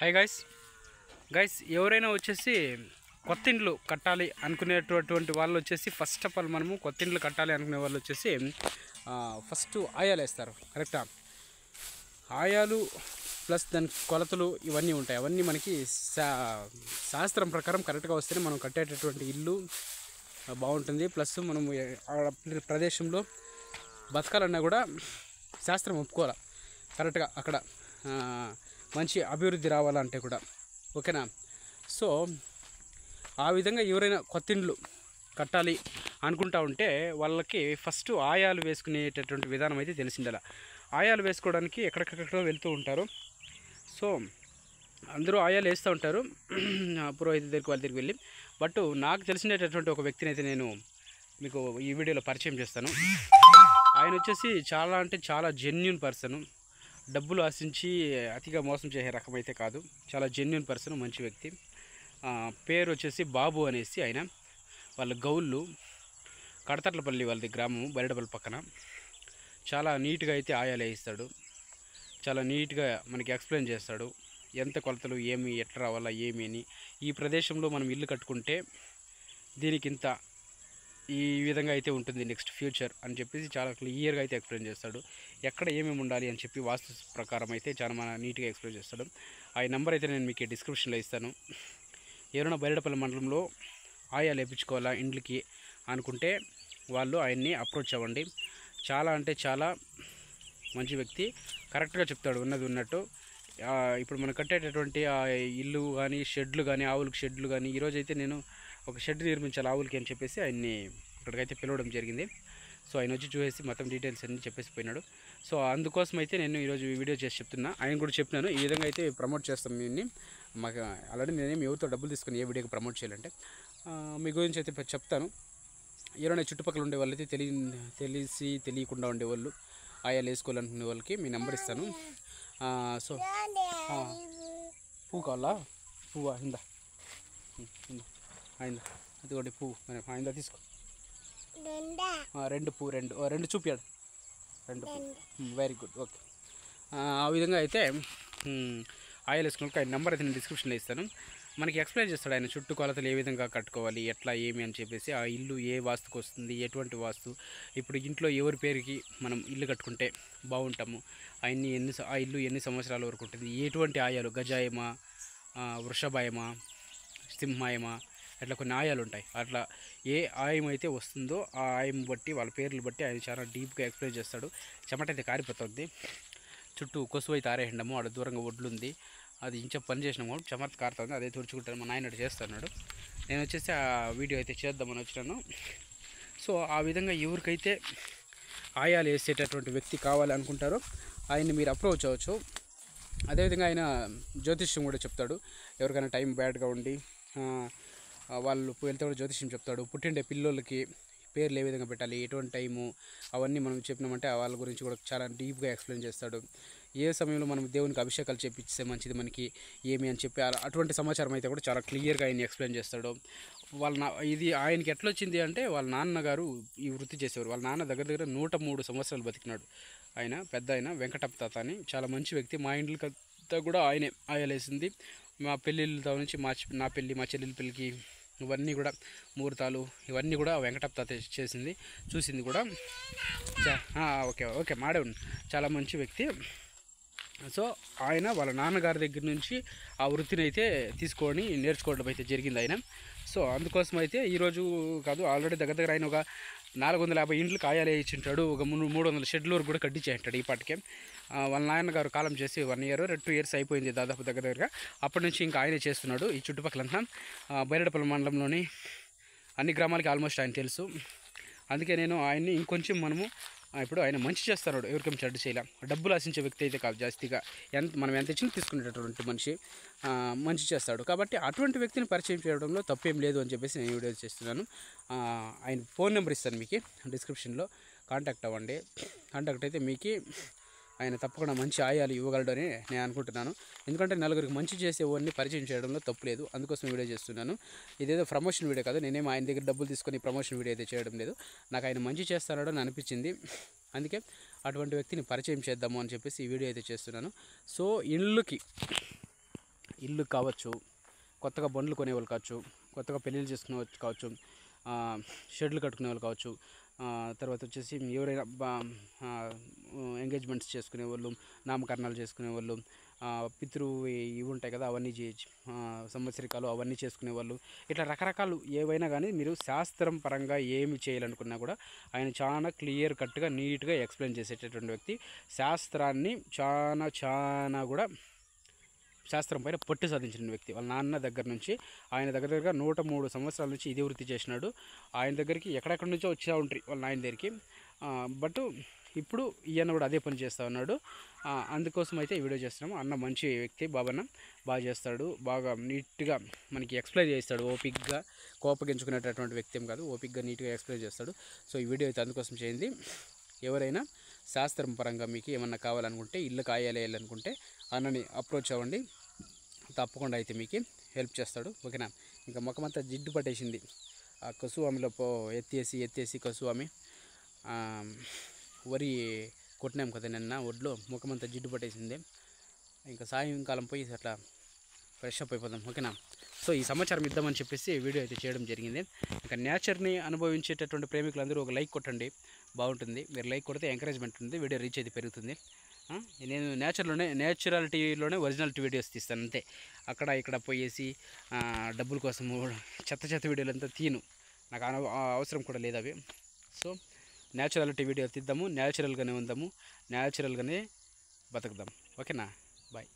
Hi guys ఎవరైనా వచ్చేసి కొత్త ఇండ్లు కట్టాలి అనుకునేటటువంటి వాళ్ళు వచ్చేసి ఫస్ట్ ఆఫ్ ఆల్ మనము కొత్త ఇండ్లు కట్టాలి అనుకునే వాళ్ళు వచ్చేసి ఫస్ట్ ఆయాలు వేస్తారు. కరెక్టా? ఆయాలు ప్లస్ దాని కొలతలు ఇవన్నీ ఉంటాయి. అవన్నీ మనకి శాస్త్రం ప్రకారం కరెక్ట్గా వస్తేనే మనం కట్టేటటువంటి ఇల్లు బాగుంటుంది. ప్లస్ మనం ప్రదేశంలో బతకాలన్నా కూడా శాస్త్రం ఒప్పుకోవాలి కరెక్ట్గా అక్కడ మంచి అభివృద్ధి రావాలంటే కూడా. ఓకేనా? సో ఆ విధంగా ఎవరైనా కొత్త ఇండ్లు కట్టాలి అనుకుంటా ఉంటే వాళ్ళకి ఫస్ట్ ఆయాలు వేసుకునేటటువంటి విధానం అయితే తెలిసిండాలి. ఆయాలు వేసుకోవడానికి ఎక్కడికెక్కడో వెళ్తూ ఉంటారు. సో అందరూ ఆయాలు వేస్తూ ఉంటారు పురోహిత దగ్గరికి వాళ్ళ దగ్గరికి వెళ్ళి. బట్ నాకు తెలిసినటువంటి ఒక వ్యక్తిని అయితే నేను మీకు ఈ వీడియోలో పరిచయం చేస్తాను. ఆయన వచ్చేసి చాలా అంటే చాలా జెన్యూన్ పర్సన్. డబ్బులు ఆశించి అతిగా మోసం చేసే రకం అయితే కాదు. చాలా జెన్యూన్ పర్సన్, మంచి వ్యక్తి. పేరు వచ్చేసి బాబు అనేసి. ఆయన వాళ్ళ గౌళ్ళు, కడతట్లపల్లి వాళ్ళది గ్రామము, బరిడపల్లి పక్కన. చాలా నీట్గా అయితే ఆయాలు వేయిస్తాడు. చాలా నీట్గా మనకి ఎక్స్ప్లెయిన్ చేస్తాడు. ఎంత కొలతలు, ఏమి, ఎట్లా రావాలా, ఏమి అని. ఈ ప్రదేశంలో మనం ఇల్లు కట్టుకుంటే దీనికింత ఈ విధంగా అయితే ఉంటుంది నెక్స్ట్ ఫ్యూచర్ అని చెప్పేసి చాలా క్లియర్గా అయితే ఎక్స్ప్లెయిన్ చేస్తాడు. ఎక్కడ ఏమేమి ఉండాలి అని చెప్పి వాస్తు ప్రకారం అయితే చాలా నీట్గా ఎక్స్ప్లెయిన్ చేస్తాడు. ఆ నెంబర్ అయితే నేను మీకు డిస్క్రిప్షన్లో ఇస్తాను. ఎవరైనా బైరడపల్లి మండలంలో ఆయాలు వేయించుకోవాలా ఇండ్లకి అనుకుంటే వాళ్ళు ఆయన్ని అప్రోచ్ అవ్వండి. చాలా అంటే చాలా మంచి వ్యక్తి. కరెక్ట్గా చెప్తాడు ఉన్నది ఉన్నట్టు. ఇప్పుడు మనం కట్టేటటువంటి ఇల్లు కానీ, షెడ్లు కానీ, ఆవులకు షెడ్లు కానీ, ఈరోజైతే నేను ఒక షెడ్ నిర్మించాలి ఆవులకి అని చెప్పేసి ఆయన్ని ఇక్కడికైతే పిలవడం జరిగింది. సో ఆయన వచ్చి చూసేసి మొత్తం డీటెయిల్స్ అన్నీ చెప్పేసి పోయినాడు. సో అందుకోసం అయితే నేను ఈరోజు వీడియో చేసి చెప్తున్నా. ఆయన కూడా చెప్పినాను ఈ విధంగా అయితే ప్రమోట్ చేస్తాం దీన్ని. మాకు ఆల్రెడీ నేనేమి ఎవరితో డబ్బులు తీసుకుని ఏ వీడియోకి ప్రమోట్ చేయాలంటే మీ గురించి అయితే చెప్తాను. ఎవరైనా చుట్టుపక్కల ఉండే వాళ్ళైతే తెలిసి తెలియకుండా ఉండేవాళ్ళు ఆయాలు వేసుకోవాలనుకునే వాళ్ళకి మీ నెంబర్ ఇస్తాను. సో పువ్వు కావాలా? పువ్వు అయిందా? అయిందా? అది ఒకటి పువ్వు అయిందా? తీసుకో. రెండు పువ్వు, రెండు చూపించాడు. రెండు వెరీ గుడ్. ఓకే. ఆ విధంగా అయితే ఆయిల్ వేసుకున్నాక ఆయన నెంబర్ అయితే నేను డిస్క్రిప్షన్లో ఇస్తాను. మనకి ఎక్స్ప్లెయిన్ చేస్తాడు ఆయన చుట్టూ కొలతలు ఏ విధంగా కట్టుకోవాలి, ఎట్లా ఏమి అని చెప్పేసి. ఆ ఇల్లు ఏ వాస్తుకు వస్తుంది, ఎటువంటి వాస్తు, ఇప్పుడు ఇంట్లో ఎవరి పేరుకి మనం ఇల్లు కట్టుకుంటే బాగుంటాము, ఆ ఇల్లు ఎన్ని సంవత్సరాల వరకు ఉంటుంది, ఎటువంటి ఆయాలు, గజాయమా, వృషభాయమా, సింహాయమా, అట్లా కొన్ని ఆయాలు ఉంటాయి. అట్లా ఏ ఆయం అయితే వస్తుందో ఆ ఆయం బట్టి, వాళ్ళ పేర్లు బట్టి ఆయన చాలా డీప్గా ఎక్స్ప్లెయిన్ చేస్తాడు. చెమట అయితే కారిపోతుంది. చుట్టూ కొసువు అయితే ఆరేయండము, ఆడ దూరంగా ఒడ్లుంది, అది ఇంచే పని చేసినాము, చెమట కారుతుంది, అదే తుడుచుకుంటాను. మా నాయన చేస్తున్నాడు. నేను వచ్చేసి ఆ వీడియో అయితే చేద్దామని వచ్చినాను. సో ఆ విధంగా ఎవరికైతే ఆయాలు వేసేటటువంటి వ్యక్తి కావాలి అనుకుంటారో ఆయన్ని మీరు అప్రోచ్ అవ్వచ్చు. అదేవిధంగా ఆయన జ్యోతిష్యం కూడా చెప్తాడు. ఎవరికైనా టైం బ్యాడ్గా ఉండి వాళ్ళు వెళ్తే కూడా జ్యోతిష్యం చెప్తాడు. పుట్టిండే పిల్లలకి పేర్లు ఏ విధంగా పెట్టాలి, ఎటువంటి టైము, అవన్నీ మనం చెప్పినామంటే వాళ్ళ గురించి కూడా చాలా డీప్గా ఎక్స్ప్లెయిన్ చేస్తాడు. ఏ సమయంలో మనం దేవునికి అభిషేకాలు చేపిస్తే మంచిది మనకి ఏమి అని చెప్పి అటువంటి సమాచారం అయితే కూడా చాలా క్లియర్గా ఆయన ఎక్స్ప్లెయిన్ చేస్తాడు. ఇది ఆయనకి ఎట్లా వచ్చింది అంటే వాళ్ళ నాన్నగారు ఈ వృత్తి చేసేవారు. వాళ్ళ నాన్న దగ్గర 103 సంవత్సరాలు బతికినాడు. ఆయన పెద్ద ఆయన వెంకటప్ప తాత అని చాలా మంచి వ్యక్తి. మా ఇంట్లోకంతా కూడా ఆయనే ఆయాలేసింది. మా పెళ్ళిళ్ళతో నుంచి నా పెళ్ళి, మా చెల్లెల పెళ్ళికి ఇవన్నీ కూడా ముహూర్తాలు ఇవన్నీ కూడా వెంకటప్ప తాత చేసింది, చూసింది కూడా. ఓకే మాడే చాలా మంచి వ్యక్తి. సో ఆయన వాళ్ళ నాన్నగారి దగ్గర నుంచి ఆ వృత్తిని అయితే తీసుకొని నేర్చుకోవడం అయితే జరిగింది ఆయన. సో అందుకోసం అయితే ఈరోజు కాదు, ఆల్రెడీ దగ్గర ఆయన ఒక 450 ఇండ్లు ఆయాలు వేయించుంటాడు. ఒక 300 షెడ్ల వరకు కూడా కట్టించేయంటాడు ఈ పాటికే. వాళ్ళ నాన్నగారు కాలం చేసి 1 year 2 years అయిపోయింది దాదాపు దగ్గరగా. అప్పటి నుంచి ఇంకా ఆయనే చేస్తున్నాడు. ఈ చుట్టుపక్కలంతా బైరడపల్లి మండలంలోని అన్ని గ్రామాలకి ఆల్మోస్ట్ ఆయన తెలుసు. అందుకే నేను ఆయన్ని ఇంకొంచెం మనము ఇప్పుడు ఆయన మంచి చేస్తున్నాడు, ఎవరికేం చెడ్డ చేయలేం. డబ్బులు ఆశించే వ్యక్తి అయితే కాదు. జాస్తిగా మనం ఎంత ఇచ్చినా తీసుకునేటటువంటి మనిషి, మంచి చేస్తాడు. కాబట్టి అటువంటి వ్యక్తిని పరిచయం చేయడంలో తప్పేం లేదు అని చెప్పేసి నేను వీడియో చేస్తున్నాను. ఆయన ఫోన్ నెంబర్ ఇస్తాను మీకు డిస్క్రిప్షన్లో, కాంటాక్ట్ అవ్వండి. కాంటాక్ట్ అయితే మీకు ఆయన తప్పకుండా మంచి ఆయాలు ఇవ్వగలడని నేను అనుకుంటున్నాను. ఎందుకంటే నలుగురికి మంచి చేసేవాడిని పరిచయం చేయడంలో తప్పు లేదు. అందుకోసం వీడియో చేస్తున్నాను. ఇదేదో ప్రమోషన్ వీడియో కాదు. నేనేమో ఆయన దగ్గర డబ్బులు తీసుకొని ప్రమోషన్ వీడియో అయితే చేయడం లేదు. నాకు ఆయన మంచి చేస్తాడని అనిపించింది. అందుకే అటువంటి వ్యక్తిని పరిచయం చేద్దాము అని చెప్పేసి ఈ వీడియో అయితే చేస్తున్నాను. సో ఇళ్ళకి ఇల్లు కావచ్చు, కొత్తగా బండ్లు కొనేవాళ్ళు కావచ్చు, కొత్తగా పెళ్ళిళ్ళు చేసుకునే వాళ్ళు కావచ్చు, షెడ్లు కట్టుకునే వాళ్ళు కావచ్చు, తర్వాత వచ్చేసి ఎవరైనా ఎంగేజ్మెంట్స్ చేసుకునే వాళ్ళు, నామకరణాలు చేసుకునే వాళ్ళు, పితృ ఇవి ఉంటాయి కదా అవన్నీ సంవత్సరికాలు అవన్నీ చేసుకునే వాళ్ళు, ఇట్లా రకరకాలు ఏవైనా కానీ మీరు శాస్త్రం పరంగా ఏమి చేయాలనుకున్నా కూడా ఆయన చాలా క్లియర్ కట్గా నీట్గా ఎక్స్ప్లెయిన్ చేసేటటువంటి వ్యక్తి. శాస్త్రాన్ని చాలా కూడా శాస్త్రం పైన పట్టు సాధించిన వ్యక్తి. వాళ్ళ నాన్న దగ్గర నుంచి ఆయన దగ్గర 103 సంవత్సరాల నుంచి ఇదే వృత్తి చేసినాడు. ఆయన దగ్గరికి ఎక్కడెక్కడి నుంచో వచ్చా ఉంటారు వాళ్ళ నాయన దగ్గరికి. బట్ ఇప్పుడు ఈయన కూడా అదే పని చేస్తూ ఉన్నాడు. అందుకోసం అయితే ఈ వీడియో చేస్తున్నాము. అన్న మంచి వ్యక్తి, బాబన్న బాగా చేస్తాడు, బాగా నీట్గా మనకి ఎక్స్ప్లెయిన్ చేస్తాడు. ఓపిక్గా కోపగించుకునేటటువంటి వ్యక్తి ఏం కాదు, ఓపిక్గా నీట్గా ఎక్స్ప్లెయిన్ చేస్తాడు. సో ఈ వీడియో అయితే అందుకోసం చేయండి. ఎవరైనా శాస్త్రం పరంగా మీకు ఏమన్నా కావాలనుకుంటే, ఇల్లు కాయాలనుకుంటే అన్నని అప్రోచ్ అవ్వండి, తప్పకుండా అయితే మీకు హెల్ప్ చేస్తాడు. ఓకేనా. ఇంకా ముఖమంతా జిడ్డు పట్టేసింది ఆ కసువామిలో ఎత్తేసి కసువామి వరి కొట్టినాం కదా నిన్న ఒడ్లో, ముఖమంతా జిడ్డు పట్టేసింది. ఇంకా సాయంకాలం పోయి అట్లా ఫ్రెష్ అప్ అయిపోదాం. ఓకేనా. సో ఈ సమాచారం ఇద్దామని చెప్పేసి వీడియో అయితే చేయడం జరిగింది. ఇంకా నేచర్ని అనుభవించేటటువంటి ప్రేమికులందరూ ఒక లైక్ కొట్టండి, బాగుంటుంది. మీరు లైక్ కొడితే ఎంకరేజ్మెంట్ ఉంటుంది, వీడియో రీచ్ అయితే పెరుగుతుంది. నేను నేచురాలిటీలోనే ఒరిజినాలిటీ వీడియోస్ తీస్తాను అంతే. అక్కడ ఇక్కడ పోయేసి డబ్బుల కోసము చెత్త వీడియోలు అంతా తీను, నాకు అవసరం కూడా లేదు అవి. సో నేచురాలిటీ వీడియో తీద్దాము, న్యాచురల్గానే ఉందాము, న్యాచురల్గానే బతుకుదాం. ఓకేనా. బాయ్.